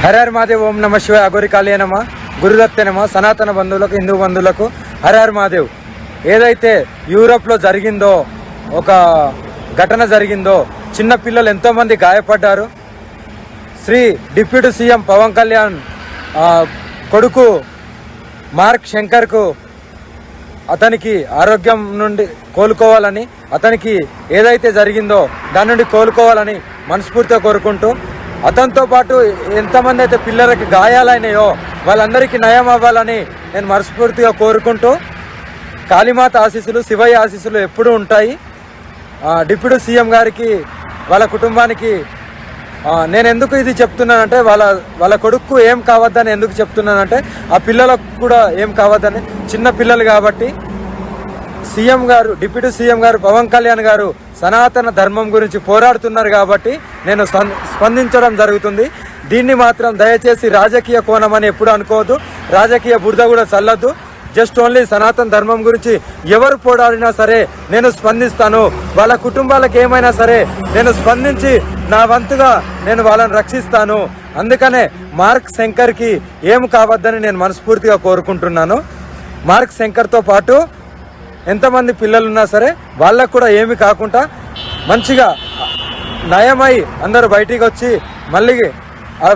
హర హర మహాదేవ్. ఓం నమ శివాయ. అఘోరి కాళీయ నమ. గురుదత్తే నమ. సనాతన బంధువులకు, హిందూ బంధువులకు హర హర మహాదేవ్. ఏదైతే యూరోప్లో జరిగిందో, ఒక ఘటన జరిగిందో, చిన్న పిల్లలు ఎంతోమంది గాయపడ్డారు. శ్రీ డిప్యూటీ సీఎం పవన్ కళ్యాణ్ కొడుకు మార్క్ శంకర్కు అతనికి ఆరోగ్యం నుండి కోలుకోవాలని, అతనికి ఏదైతే జరిగిందో దాని నుండి కోలుకోవాలని మనస్ఫూర్తిగా కోరుకుంటూ, అతనితో పాటు ఎంతమంది అయితే పిల్లలకి గాయాలైనాయో వాళ్ళందరికీ నయం అవ్వాలని నేను మనస్ఫూర్తిగా కోరుకుంటూ, కాళీమాత ఆశీస్సులు, శివయ్య ఆశీస్సులు ఎప్పుడూ ఉంటాయి. డిప్యూటీ సీఎం గారికి, వాళ్ళ కుటుంబానికి నేను ఎందుకు ఇది చెప్తున్నానంటే, వాళ్ళ కొడుకు ఏం కావద్దని ఎందుకు చెప్తున్నానంటే, ఆ పిల్లలకు కూడా ఏం కావద్దని. చిన్న పిల్లలు కాబట్టి సీఎం గారు, డిప్యూటీ సీఎం గారు పవన్ కళ్యాణ్ గారు సనాతన ధర్మం గురించి పోరాడుతున్నారు కాబట్టి నేను స్పందించడం జరుగుతుంది. దీన్ని మాత్రం దయచేసి రాజకీయ కోణం అని ఎప్పుడు అనుకోవద్దు. రాజకీయ బురద కూడా చల్లద్దు. జస్ట్ ఓన్లీ సనాతన ధర్మం గురించి ఎవరు పోరాడినా సరే నేను స్పందిస్తాను. వాళ్ళ కుటుంబాలకు ఏమైనా సరే నేను స్పందించి నా వంతుగా నేను వాళ్ళని రక్షిస్తాను. అందుకనే మార్క్ శంకర్కి ఏం కావద్దని నేను మనస్ఫూర్తిగా కోరుకుంటున్నాను. మార్క్ శంకర్తో పాటు ఎంతమంది పిల్లలున్నా సరే వాళ్ళకు కూడా ఏమి కాకుండా మంచిగా నయమై అందరూ బయటికి వచ్చి మళ్ళీ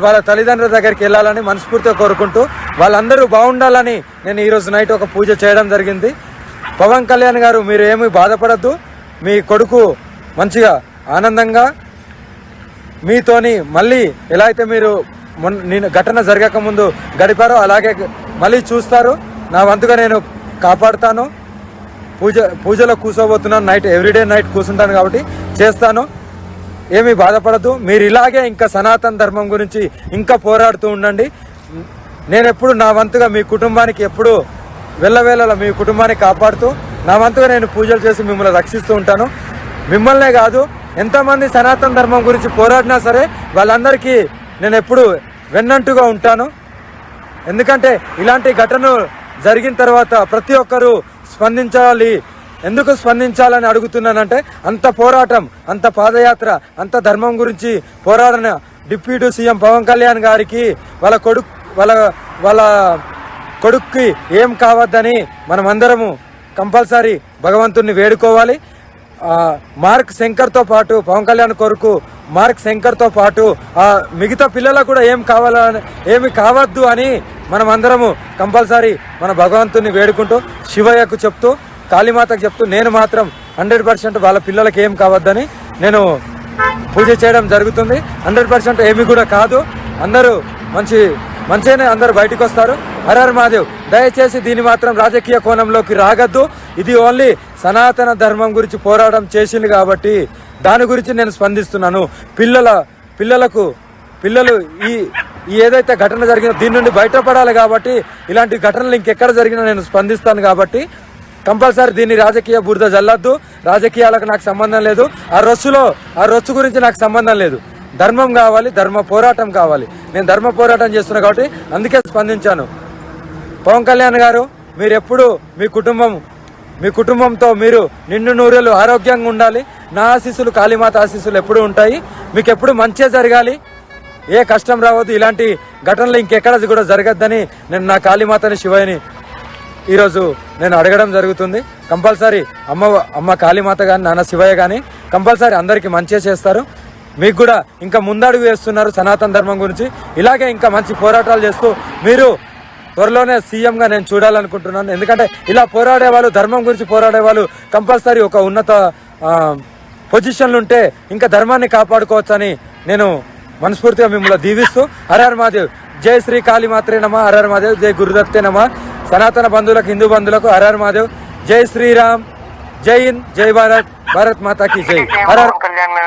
వాళ్ళ తల్లిదండ్రుల దగ్గరికి వెళ్ళాలని మనస్ఫూర్తిగా కోరుకుంటూ, వాళ్ళందరూ బాగుండాలని నేను ఈరోజు నైట్ ఒక పూజ చేయడం జరిగింది. పవన్ కళ్యాణ్ గారు, మీరు ఏమీ బాధపడద్దు. మీ కొడుకు మంచిగా ఆనందంగా మీతోని మళ్ళీ ఎలా అయితే మీరు ఘటన జరగకముందు గడిపారో అలాగే మళ్ళీ చూస్తారు. నా వంతుగా నేను కాపాడుతాను. పూజలో కూర్చోబోతున్నాను. నైట్ ఎవ్రీడే నైట్ కూర్చుంటాను కాబట్టి చేస్తాను. ఏమీ బాధపడద్దు. మీరు ఇలాగే ఇంకా సనాతన ధర్మం గురించి ఇంకా పోరాడుతూ ఉండండి. నేను ఎప్పుడు నా వంతుగా మీ కుటుంబానికి ఎప్పుడు వెళ్ళవేళలా మీ కుటుంబాన్ని కాపాడుతూ నా వంతుగా నేను పూజలు చేసి మిమ్మల్ని రక్షిస్తూ ఉంటాను. మిమ్మల్నే కాదు, ఎంతమంది సనాతన ధర్మం గురించి పోరాడినా సరే వాళ్ళందరికీ నేను ఎప్పుడు వెన్నంటుగా ఉంటాను. ఎందుకంటే ఇలాంటి ఘటనలు జరిగిన తర్వాత ప్రతి ఒక్కరూ స్పందించాలి. ఎందుకు స్పందించాలని అడుగుతున్నానంటే, అంత పోరాటం, అంత పాదయాత్ర, అంత ధర్మం గురించి పోరాడిన డిప్యూటీ సీఎం పవన్ కళ్యాణ్ గారికి వాళ్ళ కొడుక్కి ఏం కావద్దని మనం అందరము కంపల్సరీ భగవంతుని వేడుకోవాలి. మార్క్ శంకర్తో పాటు పవన్ కళ్యాణ్ కొరకు మార్క్ శంకర్తో పాటు మిగతా పిల్లలకు కూడా ఏమి కావద్దు అని మనం అందరము కంపల్సరీ మన భగవంతుని వేడుకుంటూ, శివయ్యకు చెప్తూ, కాళీమాతకు చెప్తూ, నేను మాత్రం 100% వాళ్ళ పిల్లలకి ఏం కావద్దని నేను పూజ చేయడం జరుగుతుంది. 100% ఏమి కూడా కాదు. అందరూ మంచిగానే అందరూ బయటకు వస్తారు. హర హర మహాదేవ్. దయచేసి దీన్ని మాత్రం రాజకీయ కోణంలోకి రాగద్దు. ఇది ఓన్లీ సనాతన ధర్మం గురించి పోరాటం చేసింది కాబట్టి దాని గురించి నేను స్పందిస్తున్నాను. పిల్లలు ఈ ఏదైతే ఘటన జరిగిందో దీని నుండి బయటపడాలి కాబట్టి, ఇలాంటి ఘటనలు ఇంకెక్కడ జరిగినా నేను స్పందిస్తాను కాబట్టి కంపల్సరీ దీన్ని రాజకీయ బురద జల్లద్దు. రాజకీయాలకు నాకు సంబంధం లేదు. ఆ రొచ్చు గురించి నాకు సంబంధం లేదు. ధర్మం కావాలి, ధర్మ పోరాటం కావాలి. నేను ధర్మ పోరాటం చేస్తున్నా కాబట్టి అందుకే స్పందించాను. పవన్ కళ్యాణ్ గారు, మీరు ఎప్పుడు మీ కుటుంబంతో మీరు నిండు నూరేళ్ళు ఆరోగ్యంగా ఉండాలి. నా ఆశీస్సులు, కాళీమాత ఆశీస్సులు ఎప్పుడు ఉంటాయి. మీకు ఎప్పుడు మంచే జరగాలి, ఏ కష్టం రావద్దు. ఇలాంటి ఘటనలు ఇంకెక్కడ కూడా జరగద్దని నేను నా కాళీమాతని, శివయ్యని ఈరోజు నేను అడగడం జరుగుతుంది. కంపల్సరీ అమ్మ కాళీమాత కానీ, నాన్న శివయ్య కానీ కంపల్సరీ అందరికీ మంచిగా చేస్తారు. మీకు కూడా ఇంకా ముందడుగు వేస్తున్నారు సనాతన ధర్మం గురించి. ఇలాగే ఇంకా మంచి పోరాటాలు చేస్తూ మీరు త్వరలోనే సీఎంగా నేను చూడాలనుకుంటున్నాను. ఎందుకంటే ఇలా పోరాడే వాళ్ళు, ధర్మం గురించి పోరాడే వాళ్ళు కంపల్సరీ ఒక ఉన్నత పొజిషన్లు ఉంటే ఇంకా ధర్మాన్ని కాపాడుకోవచ్చని నేను మనస్ఫూర్తిగా మిమ్మల్ని దీవిస్తూ, హర హర మహాదేవ్. జై శ్రీ కాళీమాత్రే నమ. హర హర మహాదేవ్. జై గురుదత్తే నమ. సనాతన బంధువులకు, హిందూ బంధువులకు హర హర మహాదేవ్. జై శ్రీరామ్, జై హింద్, జై భారత్, భారత్ మాతాకి జై. హర కళ్యాణ్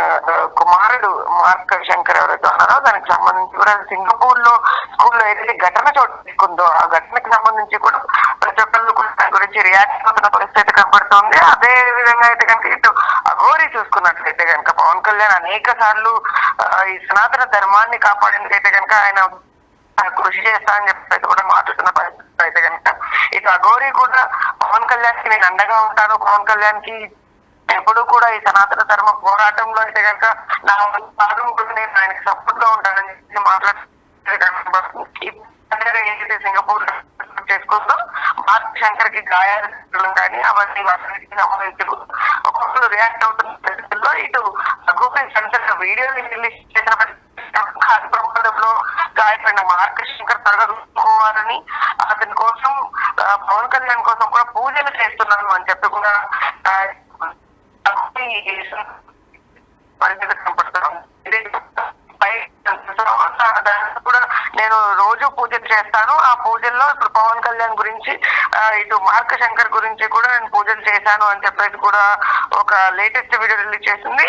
కుమారుడు మార్క్ శంకర్ ఎవరైతే ఉన్నారో దానికి సంబంధించి కూడా సింగపూర్ లో స్కూల్లో ఏదైతే ఘటన చోటు తీసుకుందో ఆ ఘటనకి సంబంధించి కూడా ప్రతి ఒక్కళ్ళు దాని గురించి రియాక్ట్ అవుతున్న పరిస్థితి కనబడుతోంది. అదే విధంగా అయితే కనుక ఇటు అఘోరి చూసుకున్నట్లయితే కనుక పవన్ కళ్యాణ్ అనేక సార్లు ఈ సనాతన ధర్మాన్ని కాపాడేందుకైతే కనుక ఆయన కృషి చేస్తా అని చెప్పి కూడా మాట్లాడుతున్న పరిస్థితి అయితే కనుక ఇటు అఘోరి కూడా పవన్ కళ్యాణ్ కి నేను అండగా ఉంటాను, పవన్ కళ్యాణ్ కి ఎప్పుడు కూడా ఈ సనాతన ధర్మ పోరాటంలో అయితే కనుక నా భాగం కూడా నేను ఆయనకి సపోర్ట్ గా ఉంటానని చెప్పి మాట్లాడుతున్నాను. శంకర్ కి గాయాలు కానీ అవన్నీ వాటికి సంబంధించి ఒక్కొక్కరు రియాక్ట్ అవుతున్న పరిస్థితుల్లో ఇటు గూగుల్ సెన్సర్ వీడియోని రిలీజ్ చేసిన ప్రమాదంలో గాయపడిన మార్క్ శంకర్ త్వరగా చూసుకోవాలని అతని కోసం పవన్ కళ్యాణ్ కోసం కూడా పూజలు చేస్తున్నాను అని చెప్పి కూడా పరిస్థితి కనపడుతున్నాం. కూడా నేను రోజు పూజలు చేస్తాను. ఆ పూజల్లో ఇప్పుడు పవన్ కళ్యాణ్ గురించి ఇటు మార్క్ శంకర్ గురించి కూడా నేను పూజలు చేశాను అని చెప్పేసి కూడా ఒక లేటెస్ట్ వీడియో రిలీజ్ చేసింది.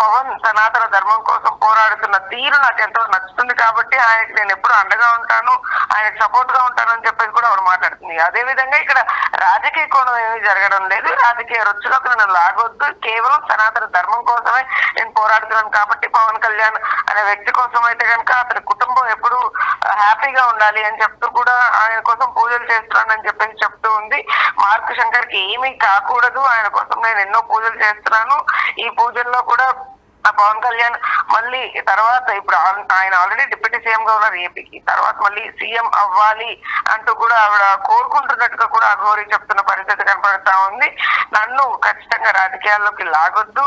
పవన్ సనాతన ధర్మం కోసం పోరాడుతున్న తీరు నాకు ఎంతో నచ్చుతుంది కాబట్టి ఆయనకి నేను ఎప్పుడు అండగా ఉంటాను, ఆయనకు సపోర్ట్ గా ఉంటాను అని చెప్పేసి కూడా ఆవిడ మాట్లాడుతుంది. అదే విధంగా ఇక్కడ రాజకీయ కోణం ఏమీ జరగడం లేదు, రాజకీయ రుచులకు నన్ను లాగొద్దు, కేవలం సనాతన ధర్మం కోసమే నేను పోరాడుతున్నాను కాబట్టి పవన్ కళ్యాణ్ అనే వ్యక్తి కోసం అయితే కనుక అతని కుటుంబం ఎప్పుడు హ్యాపీగా ఉండాలి అని చెప్తూ కూడా ఆయన కోసం పూజలు చేస్తున్నానని చెప్పేసి చెప్తూ ఉంది. మార్క్ శంకర్ కి ఏమీ కాకూడదు, ఆయన కోసం నేను ఎన్నో పూజలు చేస్తున్నాను. ఈ పూజల్లో కూడా పవన్ కళ్యాణ్ మళ్ళీ తర్వాత ఇప్పుడు ఆయన ఆల్రెడీ డిప్యూటీ సీఎం గా ఉన్నారు ఏపీకి, తర్వాత మళ్ళీ సీఎం అవ్వాలి అంటూ కూడా ఆవిడ కోరుకుంటున్నట్టుగా కూడా అఘోరి చెప్తున్న పరిస్థితి కనపడతా ఉంది. నన్ను ఖచ్చితంగా రాజకీయాల్లోకి లాగొద్దు,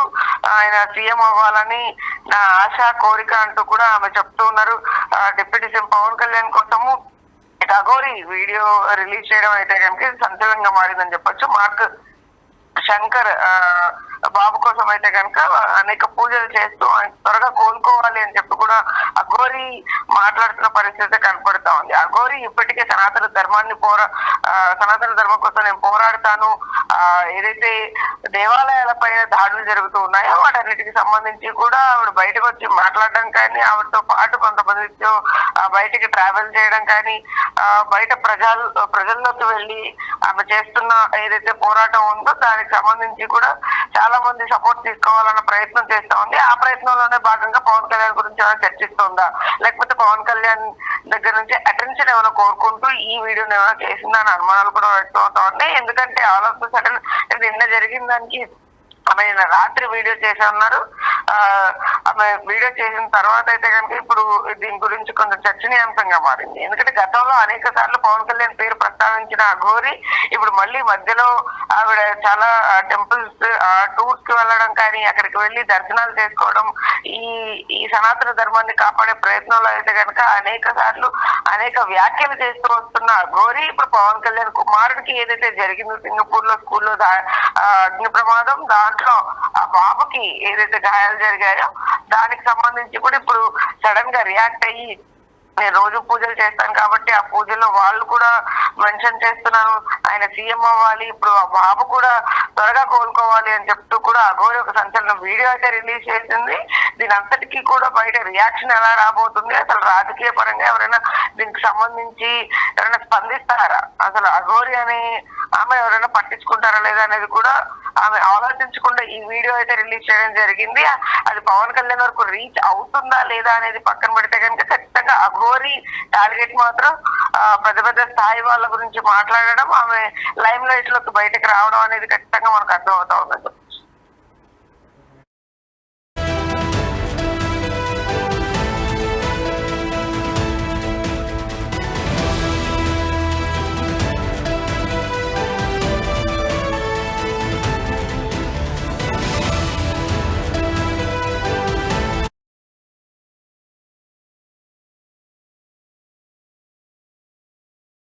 ఆయన సీఎం అవ్వాలని నా ఆశ కోరిక అంటూ కూడా ఆమె చెప్తూ ఉన్నారు. డిప్యూటీ సీఎం పవన్ కళ్యాణ్ కోసము అఘోరి వీడియో రిలీజ్ చేయడం అయితే కనుక సంచలనంగా మారిందని చెప్పొచ్చు. మార్క్ శంకర్ బాబు కోసం అయితే కనుక అనేక పూజలు చేస్తూ ఆయన త్వరగా కోలుకోవాలి అని చెప్పి కూడా అఘోరి మాట్లాడుతున్న పరిస్థితి కనపడతా ఉంది. అఘోరి ఇప్పటికే సనాతన ధర్మం కోసం నేను పోరాడతాను, ఏదైతే దేవాలయాల పైన దాడులు జరుగుతూ ఉన్నాయో వాటన్నిటికి సంబంధించి కూడా ఆవిడ బయటకు వచ్చి మాట్లాడడం కానీ, ఆవిడతో పాటు కొంతమందితో బయటికి ట్రావెల్ చేయడం కానీ, బయట ప్రజల్లోకి వెళ్ళి ఆమె చేస్తున్న ఏదైతే పోరాటం ఉందో దానికి సంబంధించి కూడా చాలా మంది సపోర్ట్ తీసుకోవాలన్న ప్రయత్నం చేస్తా ఉంది. ఆ ప్రయత్నంలోనే భాగంగా పవన్ కళ్యాణ్ గురించి ఏమైనా చర్చిస్తుందా, లేకపోతే పవన్ కళ్యాణ్ దగ్గర నుంచి అటెన్షన్ ఏమైనా కోరుకుంటూ ఈ వీడియోని ఏమైనా చేసిందా అని అనుమానాలు కూడా వ్యక్తం అవుతా ఉన్నాయి. ఎందుకంటే ఆల్ ఆఫ్ ద సడన్ నిన్న జరిగిన దానికి ఆమె రాత్రి వీడియో చేసి ఉన్నారు. ఆమె వీడియో చేసిన తర్వాత అయితే కనుక ఇప్పుడు దీని గురించి కొంచెం చర్చనీయాంశంగా మారింది. ఎందుకంటే గతంలో అనేక సార్లు పవన్ కళ్యాణ్ పేరు ప్రస్తావించిన అఘోరి ఇప్పుడు మళ్ళీ మధ్యలో ఆవిడ చాలా టెంపుల్స్ టూర్స్ కి వెళ్ళడం కానీ, అక్కడికి వెళ్ళి దర్శనాలు చేసుకోవడం, ఈ సనాతన ధర్మాన్ని కాపాడే ప్రయత్నంలో అయితే కనుక అనేక సార్లు అనేక వ్యాఖ్యలు చేస్తూ వస్తున్న అఘోరి ఇప్పుడు పవన్ కళ్యాణ్ కుమారుడికి ఏదైతే జరిగిందో సింగపూర్ లో స్కూల్లో అగ్ని ప్రమాదం, దాంట్లో ఆ బాబుకి ఏదైతే గాయాలు జరిగాయో దానికి సంబంధించి కూడా ఇప్పుడు సడన్ గా రియాక్ట్ అయ్యి నేను రోజు పూజలు చేస్తాను కాబట్టి ఆ పూజల్లో వాళ్ళు కూడా మెన్షన్ చేస్తున్నాను ఆయన సీఎం అవ్వాలి, ఇప్పుడు ఆ బాబు కూడా త్వరగా కోలుకోవాలి అని చెప్తూ కూడా అఘోరి ఒక సంచలన వీడియో అయితే రిలీజ్ చేసింది. దీని అంతటికీ కూడా బయట రియాక్షన్ ఎలా రాబోతుంది, అసలు రాజకీయ పరంగా ఎవరైనా దీనికి సంబంధించి ఎవరైనా స్పందిస్తారా, అసలు అఘోరి అని ఆమె ఎవరైనా పట్టించుకుంటారా లేదా అనేది కూడా ఆమె ఆలోచించకుండా ఈ వీడియో అయితే రిలీజ్ చేయడం జరిగింది. అది పవన్ కళ్యాణ్ వరకు రీచ్ అవుతుందా లేదా అనేది పక్కన పెడితే కనుక ఖచ్చితంగా అఘోరి టార్గెట్ మాత్రం పెద్ద పెద్ద స్థాయి వాళ్ళ గురించి మాట్లాడడం, ఆమె లైమ్ లైట్ లోకి బయటకు రావడం అనేది ఖచ్చితంగా మనకు అర్థం అవుతా ఉన్నది.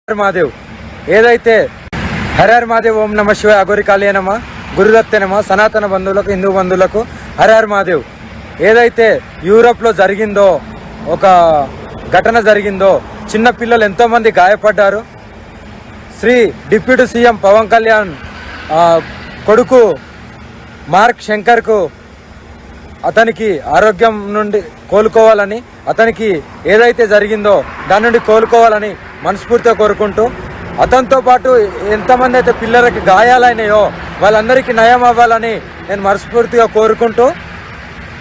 మహాదేవ్ ఏదైతే హరహర్ మహాదేవ్ ఓం నమ శివాయ అఘోరి కాళీయ నమ గురుదత్తే నమ సనాతన బంధువులకు హిందూ బంధువులకు హరహర్ మహాదేవ్ ఏదైతే యూరోప్లో జరిగిందో ఒక ఘటన జరిగిందో, చిన్న పిల్లలు ఎంతోమంది గాయపడ్డారు. శ్రీ డిప్యూటీ సీఎం పవన్ కళ్యాణ్ కొడుకు మార్క్ శంకర్కు అతనికి ఆరోగ్యం నుండి కోలుకోవాలని, అతనికి ఏదైతే జరిగిందో దాని నుండి కోలుకోవాలని మనస్ఫూర్తిగా కోరుకుంటూ, అతనితో పాటు ఎంతమంది అయితే పిల్లలకి గాయాలైనాయో వాళ్ళందరికీ నయం అవ్వాలని నేను మనస్ఫూర్తిగా కోరుకుంటూ,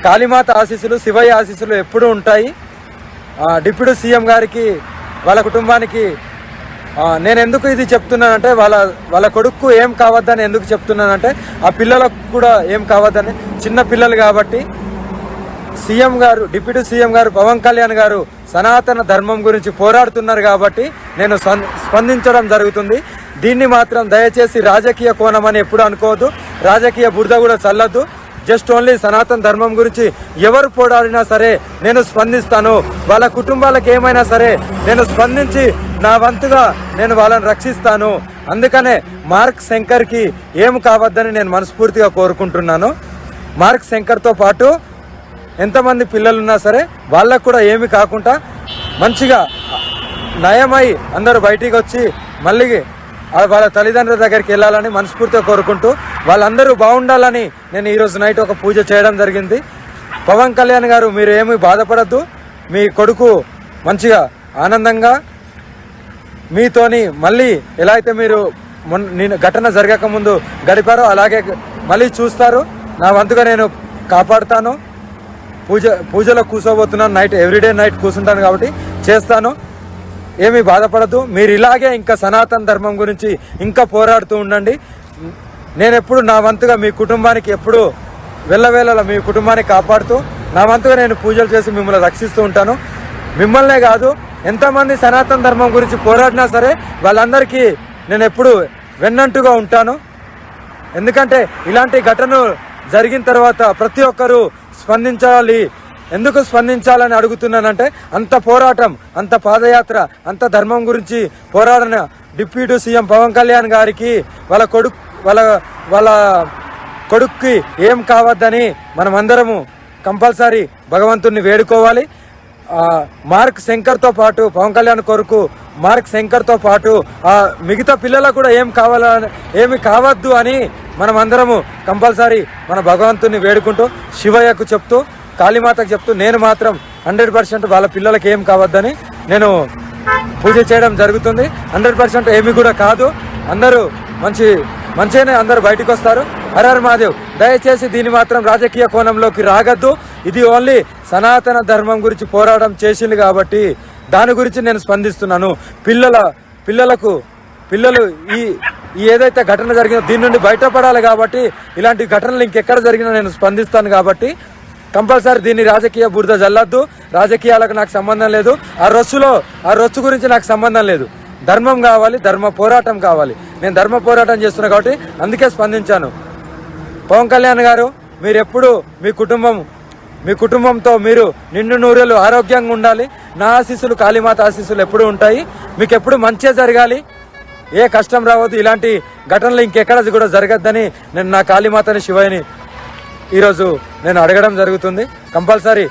కాళీమాత ఆశీస్సులు శివయ్య ఆశీస్సులు ఎప్పుడూ ఉంటాయి. డిప్యూటీ సీఎం గారికి వాళ్ళ కుటుంబానికి నేను ఎందుకు ఇది చెప్తున్నానంటే వాళ్ళ కొడుకు ఏం కావద్దని ఎందుకు చెప్తున్నానంటే ఆ పిల్లలకు కూడా ఏం కావద్దని, చిన్న పిల్లలు కాబట్టి సీఎం గారు డిప్యూటీ సీఎం గారు పవన్ కళ్యాణ్ గారు సనాతన ధర్మం గురించి పోరాడుతున్నారు కాబట్టి నేను స్పందించడం జరుగుతుంది. దీన్ని మాత్రం దయచేసి రాజకీయ కోణం అని ఎప్పుడు అనుకోవద్దు, రాజకీయ బురద కూడా చల్లద్దు. జస్ట్ ఓన్లీ సనాతన ధర్మం గురించి ఎవరు పోరాడినా సరే నేను స్పందిస్తాను. వాళ్ళ కుటుంబాలకు ఏమైనా సరే నేను స్పందించి నా వంతుగా నేను వాళ్ళని రక్షిస్తాను. అందుకనే మార్క్ శంకర్కి ఏం కావద్దని నేను మనస్ఫూర్తిగా కోరుకుంటున్నాను. మార్క్ శంకర్తో పాటు ఎంతమంది పిల్లలున్నా సరే వాళ్ళకు కూడా ఏమి కాకుండా మంచిగా నయమై అందరూ బయటికి వచ్చి మళ్ళీ వాళ్ళ తల్లిదండ్రుల దగ్గరికి వెళ్ళాలని మనస్ఫూర్తిగా కోరుకుంటూ వాళ్ళందరూ బాగుండాలని నేను ఈరోజు నైట్ ఒక పూజ చేయడం జరిగింది. పవన్ కళ్యాణ్ గారు మీరు ఏమీ బాధపడద్దు, మీ కొడుకు మంచిగా ఆనందంగా మీతోని మళ్ళీ ఎలా అయితే మీరు నేను ఘటన జరగక ముందు గడిపారో అలాగే మళ్ళీ చూస్తారు. నా వంతుగా నేను కాపాడుతాను. పూజలో కూర్చోబోతున్నాను, నైట్ ఎవ్రీడే నైట్ కూర్చుంటాను కాబట్టి చేస్తాను. ఏమీ బాధపడద్దు. మీరు ఇలాగే ఇంకా సనాతన ధర్మం గురించి ఇంకా పోరాడుతూ ఉండండి. నేను ఎప్పుడు నా వంతుగా మీ కుటుంబానికి ఎప్పుడు వెళ్ళవేళలా మీ కుటుంబాన్ని కాపాడుతూ నా వంతుగా నేను పూజలు చేసి మిమ్మల్ని రక్షిస్తూ ఉంటాను. మిమ్మల్నే కాదు ఎంతమంది సనాతన ధర్మం గురించి పోరాడినా సరే వాళ్ళందరికీ నేను ఎప్పుడు వెన్నంటుగా ఉంటాను. ఎందుకంటే ఇలాంటి ఘటనలు జరిగిన తర్వాత ప్రతి ఒక్కరూ స్పందించాలి. ఎందుకు స్పందించాలని అడుగుతున్నానంటే అంత పోరాటం, అంత పాదయాత్ర, అంత ధర్మం గురించి పోరాడిన డిప్యూటీ సీఎం పవన్ కళ్యాణ్ గారికి వాళ్ళ కొడుక్కి ఏం కావద్దని మనమందరము కంపల్సరీ భగవంతుణ్ణి వేడుకోవాలి. మార్క్ శంకర్తో పాటు పవన్ కళ్యాణ్ కొరకు మార్క్ శంకర్తో పాటు మిగతా పిల్లలకు కూడా ఏమి కావద్దు అని మనమందరము కంపల్సరీ మన భగవంతుని వేడుకుంటూ శివయ్యకు చెప్తూ కాళీమాతకు చెప్తూ నేను మాత్రం 100% వాళ్ళ పిల్లలకి ఏం కావద్దని నేను పూజ చేయడం జరుగుతుంది. 100% ఏమి కూడా కాదు. అందరూ మంచిగానే అందరూ బయటకు వస్తారు. హరహర్ మహాదేవ్. దయచేసి దీన్ని మాత్రం రాజకీయ కోణంలోకి రాగద్దు. ఇది ఓన్లీ సనాతన ధర్మం గురించి పోరాటం చేసింది కాబట్టి దాని గురించి నేను స్పందిస్తున్నాను. పిల్లలు ఈ ఏదైతే ఘటన జరిగిందో దీని నుండి బయటపడాలి కాబట్టి ఇలాంటి ఘటనలు ఇంకెక్కడ జరిగినా నేను స్పందిస్తాను కాబట్టి కంపల్సరీ దీన్ని రాజకీయ బురద జల్లద్దు. రాజకీయాలకు నాకు సంబంధం లేదు. ఆ రొచ్చు గురించి నాకు సంబంధం లేదు. ధర్మం కావాలి, ధర్మ పోరాటం కావాలి. నేను ధర్మ పోరాటం చేస్తున్నా కాబట్టి అందుకే స్పందించాను. పవన్ కళ్యాణ్ గారు మీరు ఎప్పుడు మీ కుటుంబంతో మీరు నిండు నూరేళ్ళు ఆరోగ్యంగా ఉండాలి. నా ఆశీస్సులు కాళీమాత ఆశీస్సులు ఎప్పుడు ఉంటాయి. మీకు ఎప్పుడు మంచిగా జరగాలి, ఏ కష్టం రావద్దు. ఇలాంటి ఘటనలు ఇంకెక్కడ కూడా జరగద్దని నేను నా కాళీమాతని శివయ్యని ఈరోజు నేను అడగడం జరుగుతుంది. కంపల్సరీ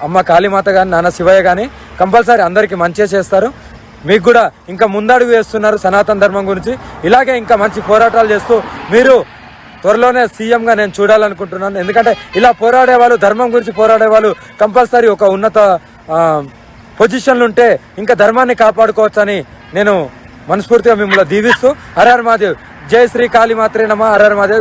అమ్మ కాళీమాత కానీ నాన్న శివయ్య కానీ కంపల్సరీ అందరికీ మంచిగా చేస్తారు. మీకు కూడా ఇంకా ముందడుగు వేస్తున్నారు సనాతన ధర్మం గురించి. ఇలాగే ఇంకా మంచి పోరాటాలు చేస్తూ మీరు త్వరలోనే సీఎంగా నేను చూడాలనుకుంటున్నాను. ఎందుకంటే ఇలా పోరాడే వాళ్ళు, ధర్మం గురించి పోరాడే వాళ్ళు కంపల్సరీ ఒక ఉన్నత పొజిషన్లు ఉంటే ఇంకా ధర్మాన్ని కాపాడుకోవచ్చని నేను మనస్ఫూర్తిగా మిమ్మల్ని దీవిస్తూ హరహర్ మహాదేవ్. జై శ్రీ కాళీమాత్రే నమః. హరహర్ మహాదేవ్.